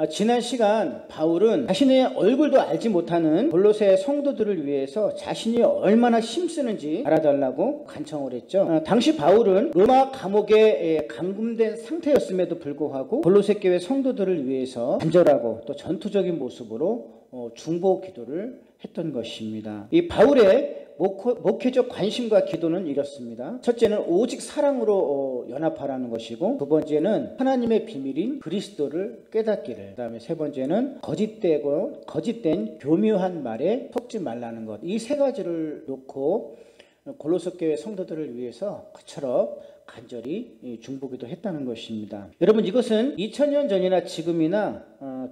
지난 시간 바울은 자신의 얼굴도 알지 못하는 골로새 성도들을 위해서 자신이 얼마나 힘쓰는지 알아달라고 간청을 했죠. 당시 바울은 로마 감옥에 감금된 상태였음에도 불구하고 골로새 교회 성도들을 위해서 간절하고 또 전투적인 모습으로 중보 기도를 했던 것입니다. 이 바울의 목회적 관심과 기도는 이렇습니다. 첫째는 오직 사랑으로 연합하라는 것이고, 두 번째는 하나님의 비밀인 그리스도를 깨닫기를, 그 다음에 세 번째는 거짓된 교묘한 말에 속지 말라는 것. 이 세 가지를 놓고 골로새 교회 성도들을 위해서 그처럼 간절히 중보기도 했다는 것입니다. 여러분, 이것은 2000년 전이나 지금이나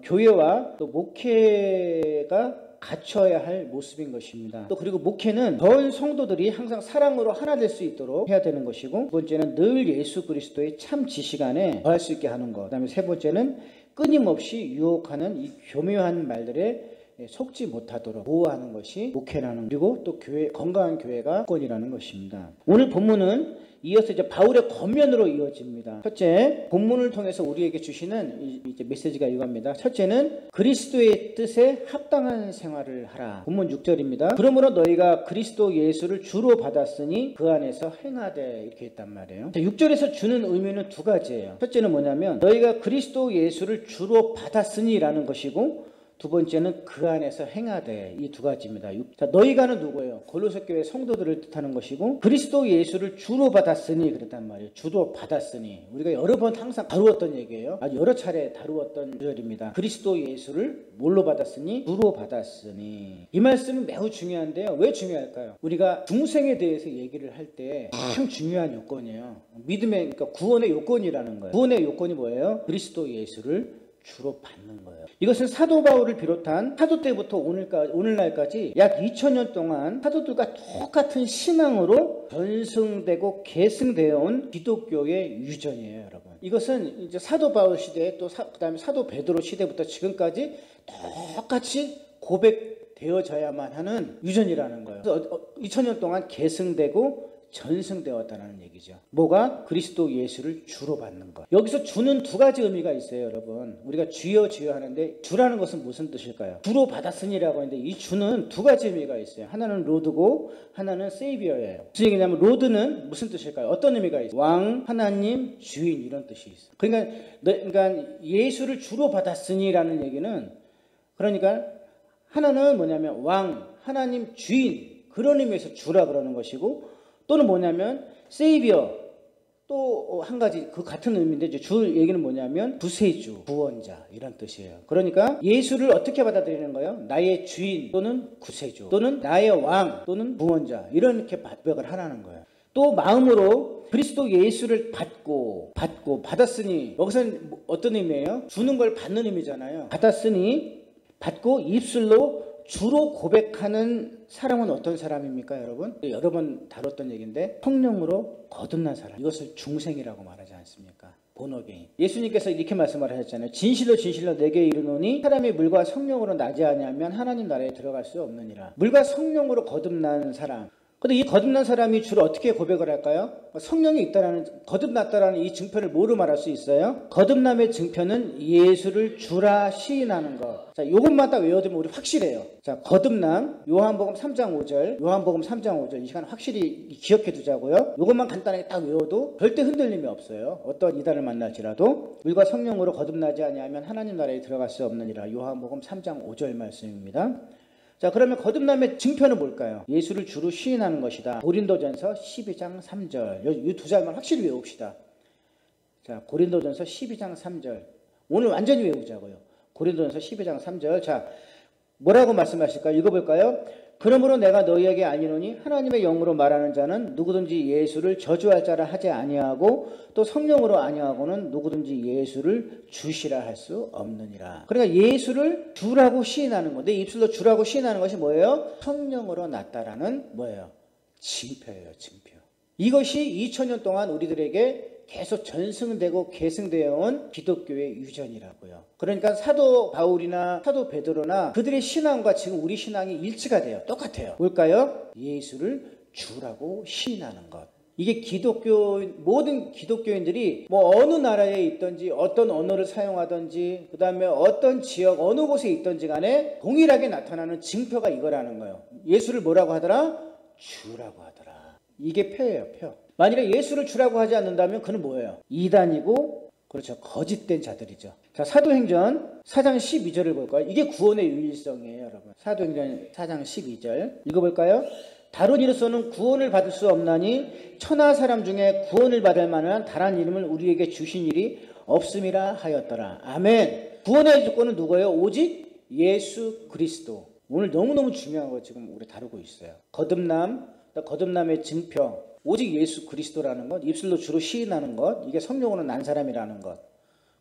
교회와 또 목회가 갖춰야 할 모습인 것입니다. 또 그리고 목회는 전 성도들이 항상 사랑으로 하나 될 수 있도록 해야 되는 것이고, 두 번째는 늘 예수 그리스도의 참 지식 안에 거할 수 있게 하는 것, 그 다음에 세 번째는 끊임없이 유혹하는 이 교묘한 말들에 속지 못하도록 보호하는 것이 목회라는, 그리고 또 건강한 교회가 권이라는 것입니다. 오늘 본문은 이어서 이제 바울의 권면으로 이어집니다. 첫째, 본문을 통해서 우리에게 주시는 이제 메시지가 이겁니다. 첫째는 그리스도의 뜻에 합당한 생활을 하라. 본문 6절입니다. 그러므로 너희가 그리스도 예수를 주로 받았으니 그 안에서 행하되, 이렇게 했단 말이에요. 6절에서 주는 의미는 두 가지예요. 첫째는 뭐냐면 너희가 그리스도 예수를 주로 받았으니 라는 것이고, 두 번째는 그 안에서 행하되, 이 두 가지입니다. 자, 너희가는 누구예요? 골로새 교회 성도들을 뜻하는 것이고, 그리스도 예수를 주로 받았으니 그랬단 말이에요. 주로 받았으니. 우리가 여러 번 항상 다루었던 얘기예요. 아주 여러 차례 다루었던 구절입니다. 그리스도 예수를 뭘로 받았으니? 주로 받았으니. 이 말씀은 매우 중요한데요. 왜 중요할까요? 우리가 중생에 대해서 얘기를 할 때 참 중요한 요건이에요. 믿음의, 그러니까 구원의 요건이라는 거예요. 구원의 요건이 뭐예요? 그리스도 예수를 주로 받는 거예요. 이것은 사도 바울을 비롯한 사도 때부터 오늘날까지 약 2000년 동안 사도들과 똑같은 신앙으로 전승되고 계승되어 온 기독교의 유전이에요, 여러분. 이것은 이제 사도 바울 시대, 또 그다음에 사도 베드로 시대부터 지금까지 똑같이 고백되어져야만 하는 유전이라는 거예요. 그래서 2000년 동안 계승되고 전승되었다는 얘기죠. 뭐가? 그리스도 예수를 주로 받는 것. 여기서 주는 두 가지 의미가 있어요, 여러분. 우리가 주여 주여 하는데 주라는 것은 무슨 뜻일까요? 주로 받았으니라고 하는데 이 주는 두 가지 의미가 있어요. 하나는 로드고 하나는 세이비어예요. 무슨 얘기냐면 로드는 무슨 뜻일까요? 어떤 의미가 있어요? 왕, 하나님, 주인, 이런 뜻이 있어요. 그러니까 예수를 주로 받았으니라는 얘기는, 그러니까 하나는 뭐냐면 왕, 하나님, 주인, 그런 의미에서 주라 그러는 것이고, 또는 뭐냐면 세이비어, 또 한 가지 그 같은 의미인데 주 얘기는 뭐냐면 구세주, 구원자, 이런 뜻이에요. 그러니까 예수를 어떻게 받아들이는 거예요? 나의 주인 또는 구세주, 또는 나의 왕 또는 구원자, 이렇게 고백을 하라는 거예요. 또 마음으로 그리스도 예수를 받았으니, 여기서는 어떤 의미예요? 주는 걸 받는 의미잖아요. 받았으니, 받고 입술로 주로 고백하는 사람은 어떤 사람입니까, 여러분? 여러 번 다뤘던 얘기인데, 성령으로 거듭난 사람, 이것을 중생이라고 말하지 않습니까? 본어게인. 예수님께서 이렇게 말씀을 하셨잖아요. 진실로 진실로 내게 이르노니 사람이 물과 성령으로 나지 아니하면 하나님 나라에 들어갈 수 없느니라. 물과 성령으로 거듭난 사람. 근데 이 거듭난 사람이 주로 어떻게 고백을 할까요? 성령이 거듭났다라는 이 증표를 뭐로 말할 수 있어요? 거듭남의 증표는 예수를 주라 시인하는 것. 자, 요것만 딱 외워두면 우리 확실해요. 자, 거듭남, 요한복음 3장 5절, 이 시간 확실히 기억해 두자고요. 요것만 간단하게 딱 외워도 절대 흔들림이 없어요. 어떤 이단을 만날지라도. 물과 성령으로 거듭나지 아니하면 하나님 나라에 들어갈 수 없느니라. 요한복음 3장 5절 말씀입니다. 자, 그러면 거듭남의 증표는 뭘까요? 예수를 주로 시인하는 것이다. 고린도전서 12장 3절. 이 두 절만 확실히 외웁시다. 자, 고린도전서 12장 3절. 오늘 완전히 외우자고요. 고린도전서 12장 3절. 자, 뭐라고 말씀하실까요? 읽어볼까요? 그러므로 내가 너희에게 아니노니 하나님의 영으로 말하는 자는 누구든지 예수를 저주할 자라 하지 아니하고 또 성령으로 아니하고는 누구든지 예수를 주시라 할 수 없느니라. 그러니까 예수를 주라고 시인하는 건데, 입술로 주라고 시인하는 것이 뭐예요? 성령으로 났다라는 뭐예요? 징표예요, 징표. 이것이 2000년 동안 우리들에게 계속 전승되고 계승되어 온 기독교의 유전이라고요. 그러니까 사도 바울이나 사도 베드로나 그들의 신앙과 지금 우리 신앙이 일치가 돼요. 똑같아요. 뭘까요? 예수를 주라고 시인하는 것. 이게 모든 기독교인들이 뭐 어느 나라에 있든지 어떤 언어를 사용하든지 그 다음에 어떤 지역 어느 곳에 있든지 간에 동일하게 나타나는 징표가 이거라는 거예요. 예수를 뭐라고 하더라? 주라고 하더라. 이게 표예요, 표. 만일에 예수를 주라고 하지 않는다면 그는 뭐예요? 이단이고, 그렇죠, 거짓된 자들이죠. 자, 사도행전 4장 12절을 볼까요? 이게 구원의 유일성이에요, 여러분. 사도행전 4장 12절 읽어볼까요? 다른 이로서는 구원을 받을 수 없나니 천하 사람 중에 구원을 받을 만한 다른 이름을 우리에게 주신 일이 없음이라 하였더라. 아멘. 구원의 조건은 누구예요? 오직 예수 그리스도. 오늘 너무너무 중요한 거 지금 우리 다루고 있어요. 거듭남의 증표. 오직 예수 그리스도라는 것, 입술로 주로 시인하는 것, 이게 성령으로 난 사람이라는 것.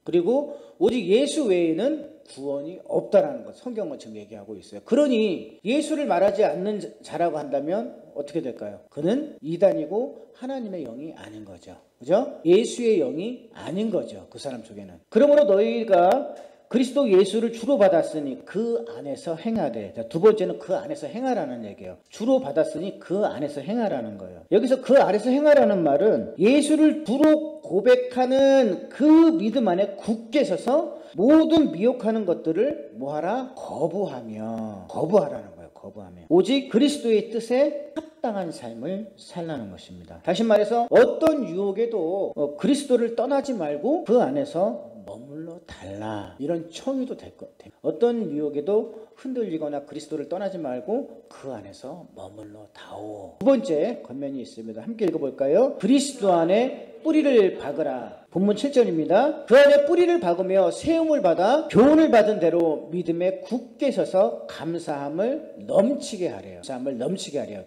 그리고 오직 예수 외에는 구원이 없다라는 것, 성경은 지금 얘기하고 있어요. 그러니 예수를 말하지 않는 자라고 한다면 어떻게 될까요? 그는 이단이고 하나님의 영이 아닌 거죠. 그죠? 예수의 영이 아닌 거죠. 그 사람 속에는. 그러므로 너희가 그리스도 예수를 주로 받았으니 그 안에서 행하되. 자, 두 번째는 그 안에서 행하라는 얘기예요. 주로 받았으니 그 안에서 행하라는 거예요. 여기서 그 안에서 행하라는 말은 예수를 주로 고백하는 그 믿음 안에 굳게 서서 모든 미혹하는 것들을 뭐하라? 거부하라는 거예요. 거부하며 오직 그리스도의 뜻에 합당한 삶을 살라는 것입니다. 다시 말해서 어떤 유혹에도 그리스도를 떠나지 말고 그 안에서 머물러 달라, 이런 청유도 될 것 같아요. 어떤 유혹에도 흔들리거나 그리스도를 떠나지 말고 그 안에서 머물러 다오. 두 번째 권면이 있습니다. 함께 읽어볼까요? 그리스도 안에 뿌리를 박으라. 본문 7절입니다. 그 안에 뿌리를 박으며 세움을 받아 교훈을 받은 대로 믿음에 굳게 서서 감사함을 넘치게 하래요.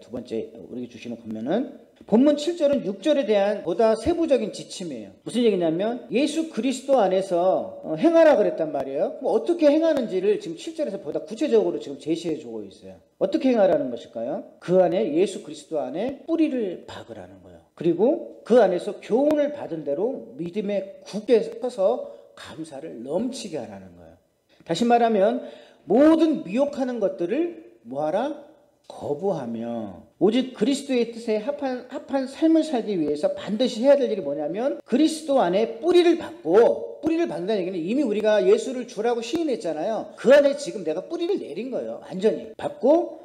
두 번째 우리에게 주시는 권면은 본문 7절은 6절에 대한 보다 세부적인 지침이에요. 무슨 얘기냐면 예수 그리스도 안에서 행하라 그랬단 말이에요. 그럼 어떻게 행하는지를 지금 7절에서 보다 구체적으로 지금 제시해 주고 있어요. 어떻게 행하라는 것일까요? 그 안에 예수 그리스도 안에 뿌리를 박으라는 거예요. 그리고 그 안에서 교훈을 받은 대로 믿음에 굳게 서서 감사를 넘치게 하라는 거예요. 다시 말하면 모든 미혹하는 것들을 뭐하라? 거부하며 오직 그리스도의 뜻에 합한 삶을 살기 위해서 반드시 해야 될 일이 뭐냐면 그리스도 안에 뿌리를 박는다는 얘기는 이미 우리가 예수를 주라고 시인했잖아요. 그 안에 지금 내가 뿌리를 내린 거예요. 완전히 박고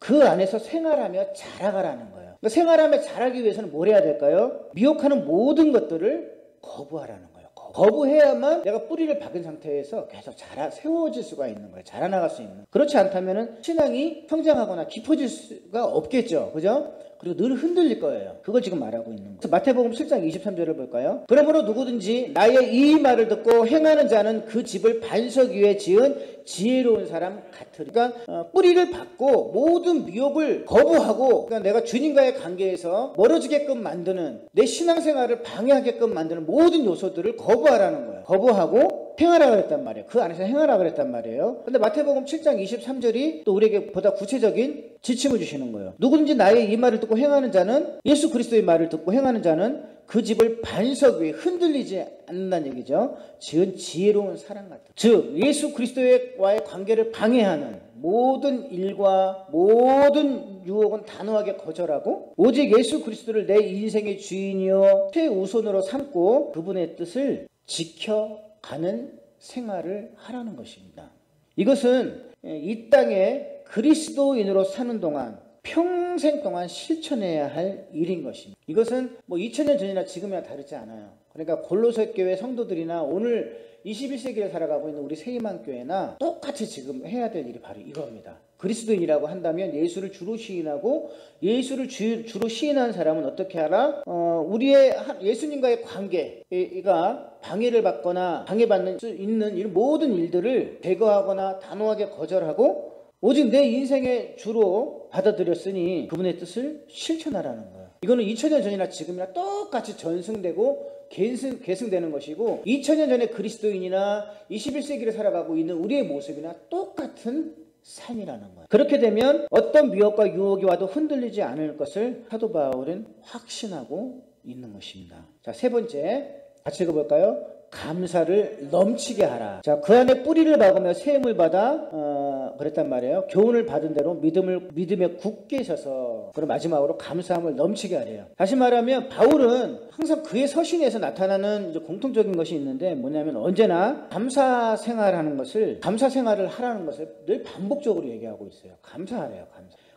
그 안에서 생활하며 자라가라는 거예요. 그러니까 생활하며 자라기 위해서는 뭘 해야 될까요? 미혹하는 모든 것들을 거부하라는 거예요. 거부해야만 내가 뿌리를 박은 상태에서 계속 세워질 수가 있는 거예요. 자라나갈 수 있는. 그렇지 않다면 신앙이 성장하거나 깊어질 수가 없겠죠. 그죠? 그리고 늘 흔들릴 거예요. 그걸 지금 말하고 있는 거예요. 마태복음 7장 23절을 볼까요? 그러므로 누구든지 나의 이 말을 듣고 행하는 자는 그 집을 반석 위에 지은 지혜로운 사람 같으리. 그러니까 뿌리를 박고 모든 미혹을 거부하고, 그러니까 내가 주님과의 관계에서 멀어지게끔 만드는, 내 신앙생활을 방해하게끔 만드는 모든 요소들을 거부하라는 거예요. 거부하고 행하라 그랬단 말이에요. 그 안에서 행하라 그랬단 말이에요. 근데 마태복음 7장 23절이 또 우리에게 보다 구체적인 지침을 주시는 거예요. 누구든지 나의 이 말을 듣고 행하는 자는, 예수 그리스도의 말을 듣고 행하는 자는 그 집을 반석 위에 흔들리지 않는다는 얘기죠. 지은 지혜로운 사람 같은. 즉 예수 그리스도와의 관계를 방해하는 모든 일과 모든 유혹은 단호하게 거절하고 오직 예수 그리스도를 내 인생의 주인이요 최우선으로 삼고 그분의 뜻을 지켜가는 생활을 하라는 것입니다. 이것은 이 땅에 그리스도인으로 사는 동안 평생 동안 실천해야 할 일인 것입니다. 이것은 뭐 2000년 전이나 지금이나 다르지 않아요. 그러니까 골로새 교회 성도들이나 오늘 21세기를 살아가고 있는 우리 세이만교회나 똑같이 지금 해야 될 일이 바로 이겁니다. 그리스도인이라고 한다면 예수를 주로 시인하고, 예수를 주로 시인한 사람은 어떻게 하라? 우리의 예수님과의 관계가 방해를 받거나 방해받는 수 있는 이런 모든 일들을 제거하거나 단호하게 거절하고 오직 내 인생의 주로 받아들였으니 그분의 뜻을 실천하라는 거예요. 이거는 2000년 전이나 지금이나 똑같이 전승되고 계승되는 것이고 2000년 전에 그리스도인이나 21세기를 살아가고 있는 우리의 모습이나 똑같은 삶이라는 거예요. 그렇게 되면 어떤 미혹과 유혹이 와도 흔들리지 않을 것을 사도 바울은 확신하고 있는 것입니다. 자, 세 번째 같이 읽어볼까요? 감사를 넘치게 하라. 자, 그 안에 뿌리를 박으며 새 힘을 받아 그랬단 말이에요. 교훈을 받은 대로 믿음에 굳게 서서, 그리고 마지막으로 감사함을 넘치게 하래요. 다시 말하면 바울은 항상 그의 서신에서 나타나는 이제 공통적인 것이 있는데, 뭐냐면 언제나 감사 생활을 하라는 것을 늘 반복적으로 얘기하고 있어요. 감사하래요.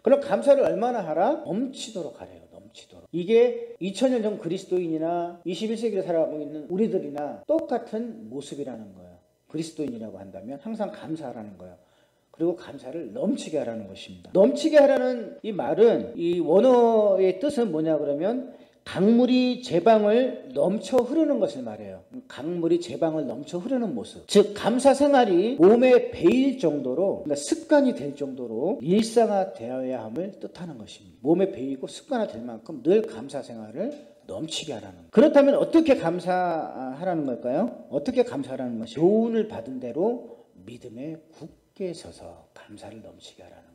그럼 감사를 얼마나 하라? 넘치도록 하래요. 넘치도록. 이게 2000년 전 그리스도인이나 21세기를 살아가고 있는 우리들이나 똑같은 모습이라는 거예요. 그리스도인이라고 한다면 항상 감사하라는 거예요. 그리고 감사를 넘치게 하라는 것입니다. 넘치게 하라는 이 말은, 이 원어의 뜻은 뭐냐 그러면 강물이 제방을 넘쳐 흐르는 것을 말해요. 강물이 제방을 넘쳐 흐르는 모습. 즉 감사 생활이 몸에 배일 정도로, 그러니까 습관이 될 정도로 일상화되어야 함을 뜻하는 것입니다. 몸에 배이고 습관화될 만큼 늘 감사 생활을 넘치게 하라는 거예요. 그렇다면 어떻게 감사하라는 걸까요? 어떻게 감사하라는 것이, 교훈을 받은 대로 믿음에 굳게 서서 감사를 넘치게 하라는 거예요.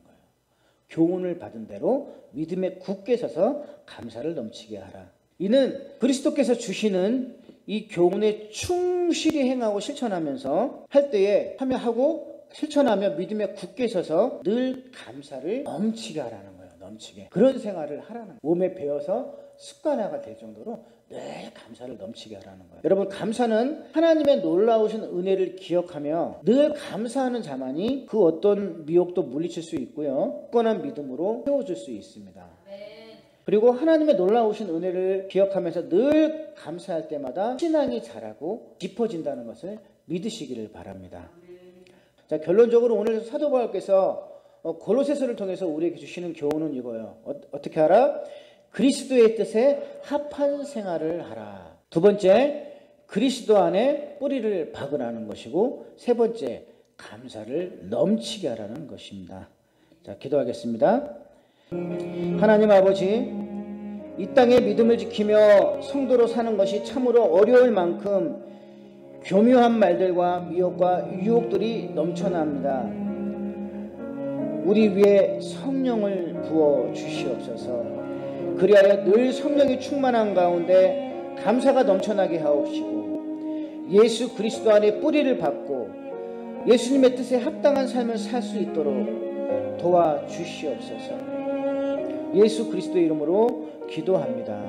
교훈을 받은 대로 믿음에 굳게 서서 감사를 넘치게 하라. 이는 그리스도께서 주시는 이 교훈에 충실히 행하고 실천하면서 할 때에 하며 실천하며 믿음에 굳게 서서 늘 감사를 넘치게 하라는 거예요. 넘치게. 그런 생활을 하라는 거예요. 몸에 배어서 습관화가 될 정도로 늘 감사를 넘치게 하라는 거예요. 여러분, 감사는 하나님의 놀라우신 은혜를 기억하며 늘 감사하는 자만이 그 어떤 미혹도 물리칠 수 있고요, 굳건한 믿음으로 세워줄 수 있습니다. 그리고 하나님의 놀라우신 은혜를 기억하면서 늘 감사할 때마다 신앙이 자라고 깊어진다는 것을 믿으시기를 바랍니다. 자, 결론적으로 오늘 사도 바울께서 골로새서를 통해서 우리에게 주시는 교훈은 이거예요. 어떻게 하라? 그리스도의 뜻에 합한 생활을 하라. 두 번째, 그리스도 안에 뿌리를 박으라는 것이고, 세 번째, 감사를 넘치게 하라는 것입니다. 자, 기도하겠습니다. 하나님 아버지, 이 땅의 믿음을 지키며 성도로 사는 것이 참으로 어려울 만큼 교묘한 말들과 미혹과 유혹들이 넘쳐납니다. 우리 위에 성령을 부어 주시옵소서. 그리하여 늘 성령이 충만한 가운데 감사가 넘쳐나게 하옵시고, 예수 그리스도 안에 뿌리를 박고 예수님의 뜻에 합당한 삶을 살 수 있도록 도와주시옵소서. 예수 그리스도의 이름으로 기도합니다.